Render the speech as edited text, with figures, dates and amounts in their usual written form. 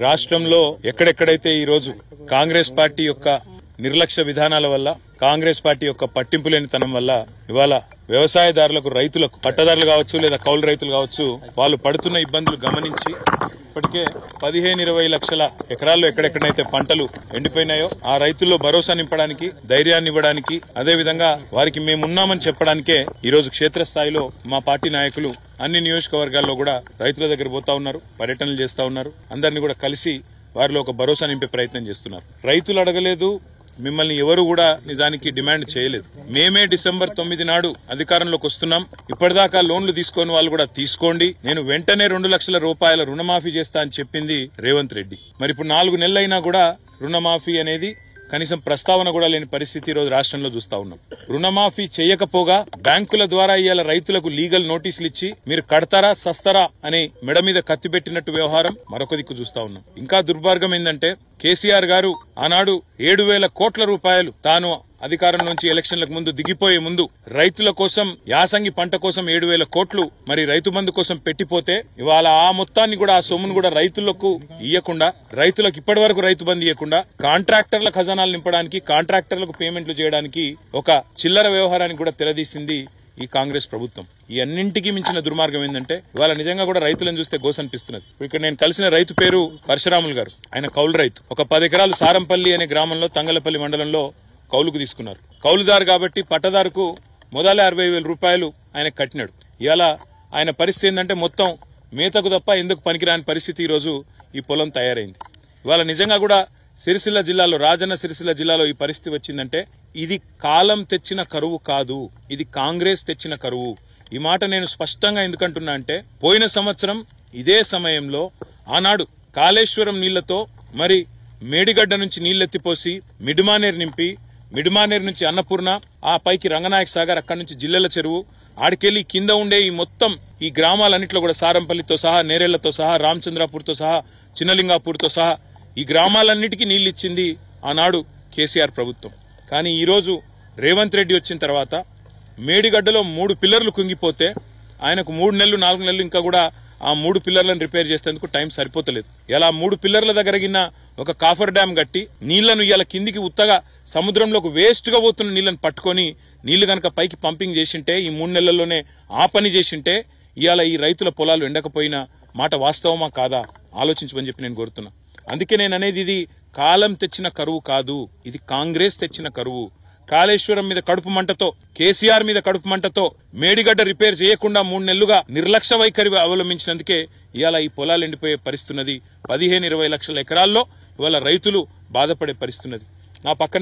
రాష్ట్రంలో ఎక్కడెక్కడైతే ఈ రోజు కాంగ్రెస్ పార్టీ యొక్క నిర్లక్ష్య విధానాల వల్ల కాంగ్రెస్ పార్టీ యొక్క పట్టింపు లేనితనం వల్ల ఇవాళ వ్యవసాయదారులకు రైతులకు పట్టదారులు కావచ్చు లేదా కౌలు రైతులు కావచ్చు వాళ్ళు పడుతున్న ఇబ్బందులు గమనించి ఇప్పటికే 15-20 లక్షల ఎకరాల్లో ఎక్కడెక్కడైతే పంటలు ఎండిపోయినాయో ఆ రైతుల్లో భరోసా నింపడానికి ధైర్యాన్ని ఇవ్వడానికి అదేవిధంగా వారికి మేమున్నామని చెప్పడానికే ఈ రోజు క్షేత్రస్థాయిలో మా పార్టీ నాయకులు అన్ని నియోజకవర్గాల్లో కూడా రైతుల దగ్గర పోతా ఉన్నారు, పర్యటనలు చేస్తా ఉన్నారు. అందరినీ కూడా కలిసి వారిలో ఒక భరోసా నింపే ప్రయత్నం చేస్తున్నారు. రైతులు అడగలేదు, మిమ్మల్ని ఎవరు కూడా నిజానికి డిమాండ్ చేయలేదు. మేమే డిసెంబర్ 9 నాడు అధికారంలోకి వస్తున్నాం. ఇప్పటిదాకా లోన్లు తీసుకొని వాళ్ళు కూడా తీసుకోండి, నేను వెంటనే 2 లక్షల రూపాయల రుణమాఫీ చేస్తా అని చెప్పింది రేవంత్ రెడ్డి. మరి ఇప్పుడు 4 నెలలైనా కూడా రుణమాఫీ అనేది కనీసం ప్రస్తావన కూడా లేని పరిస్థితి ఈ రోజు రాష్ట్రంలో చూస్తా ఉన్నాం. రుణమాఫీ చేయకపోగా బ్యాంకుల ద్వారా ఇవాళ రైతులకు లీగల్ నోటీసులు ఇచ్చి మీరు కడతారా సస్తారా అని మెడ మీద కత్తి పెట్టినట్టు వ్యవహారం మరొక దిక్కు చూస్తా ఉన్నాం. ఇంకా దుర్మార్గం ఏంటంటే కేసీఆర్ గారు ఆనాడు 7,000 కోట్ల రూపాయలు తాను అధికారం నుంచి ఎలక్షన్లకు ముందు దిగిపోయే ముందు రైతుల కోసం యాసంగి పంట కోసం 7,000 కోట్లు మరి రైతు బంధు కోసం పెట్టిపోతే ఇవాళ ఆ మొత్తాన్ని కూడా ఆ సొమ్మును కూడా రైతులకు ఇయ్యకుండా రైతులకు ఇప్పటి వరకు రైతు బంధు ఇవ్వకుండా కాంట్రాక్టర్ల ఖజానాలు నింపడానికి కాంట్రాక్టర్లకు పేమెంట్లు చేయడానికి ఒక చిల్లర వ్యవహారానికి కూడా తెరదీసింది ఈ కాంగ్రెస్ ప్రభుత్వం. ఈ అన్నింటికీ మించిన దుర్మార్గం ఏంటంటే ఇవాళ నిజంగా కూడా రైతులను చూస్తే గోస అనిపిస్తున్నది. ఇక్కడ నేను కలిసిన రైతు పేరు పరశురాములు గారు. ఆయన కౌలు రైతు. ఒక 10 ఎకరాలు సారంపల్లి అనే గ్రామంలో తంగలపల్లి మండలంలో కౌలుకు తీసుకున్నారు. కౌలుదారు కాబట్టి పట్టదారుకు మొదలే 60,000 రూపాయలు ఆయన కట్టినాడు. ఇవాళ ఆయన పరిస్థితి ఏంటంటే మొత్తం మేతకు తప్ప ఎందుకు పనికిరాని పరిస్థితి ఈ రోజు ఈ పొలం తయారైంది. ఇవాళ నిజంగా కూడా సిరిసిల్ల జిల్లాలో రాజన్న సిరిసిల్ల జిల్లాలో ఈ పరిస్థితి వచ్చిందంటే ఇది కాలం తెచ్చిన కరువు కాదు, ఇది కాంగ్రెస్ తెచ్చిన కరువు. ఈ మాట నేను స్పష్టంగా ఎందుకంటున్నా అంటే పోయిన సంవత్సరం ఇదే సమయంలో ఆనాడు కాళేశ్వరం నీళ్లతో మరి మేడిగడ్డ నుంచి నీళ్లెత్తిపోసి మిడ్మానేర్ నింపి మిడ్మానేర్ నుంచి అన్నపూర్ణ ఆ పైకి రంగనాయక సాగర్ అక్కడి నుంచి జిల్లెల చెరువు ఆడికెళ్లి కింద ఉండే ఈ మొత్తం ఈ గ్రామాలన్నింటిలో కూడా సారంపల్లితో సహా నేరేళ్లతో సహా రామచంద్రాపూర్తో సహా చిన్నలింగాపూర్తో సహా ఈ గ్రామాలన్నిటికీ నీళ్లిచ్చింది ఆనాడు కేసీఆర్ ప్రభుత్వం. కానీ ఈ రోజు రేవంత్ రెడ్డి వచ్చిన తర్వాత మేడిగడ్డలో 3 పిల్లర్లు కుంగిపోతే ఆయనకు 3 నెలలు 4 నెలలు ఇంకా కూడా ఆ 3 పిల్లర్లను రిపేర్ చేసేందుకు టైం సరిపోతలేదు. ఇలా 3 పిల్లర్ల దగ్గర గిన్న ఒక కాఫర్ డ్యాం కట్టి నీళ్లను ఇలా కిందికి ఉత్తగా సముద్రంలోకి వేస్ట్ గా పోతున్న నీళ్లను పట్టుకొని నీళ్లు గనక పైకి పంపింగ్ చేసింటే ఈ 3 నెలల్లోనే ఆ పని చేసింటే ఇవాళ ఈ రైతుల పొలాలు ఎండకపోయిన మాట వాస్తవమా కాదా ఆలోచించమని చెప్పి నేను కోరుతున్నా. అందుకే నేను అనేది ఇది కాలం తెచ్చిన కరువు కాదు, ఇది కాంగ్రెస్ తెచ్చిన కరువు. కాళేశ్వరం మీద కడుపు మంటతో కేసీఆర్ మీద కడుపు మంటతో మేడిగడ్డ రిపేర్ చేయకుండా 3 నెలలుగా నిర్లక్ష్య వైఖరి అవలంబించినందుకే ఇవాళ ఈ పొలాలు ఎండిపోయే పరిస్థితున్నది. 15-20 లక్షల ఎకరాల్లో ఇవాళ రైతులు బాధపడే పరిస్థితున్నది. నా పక్కన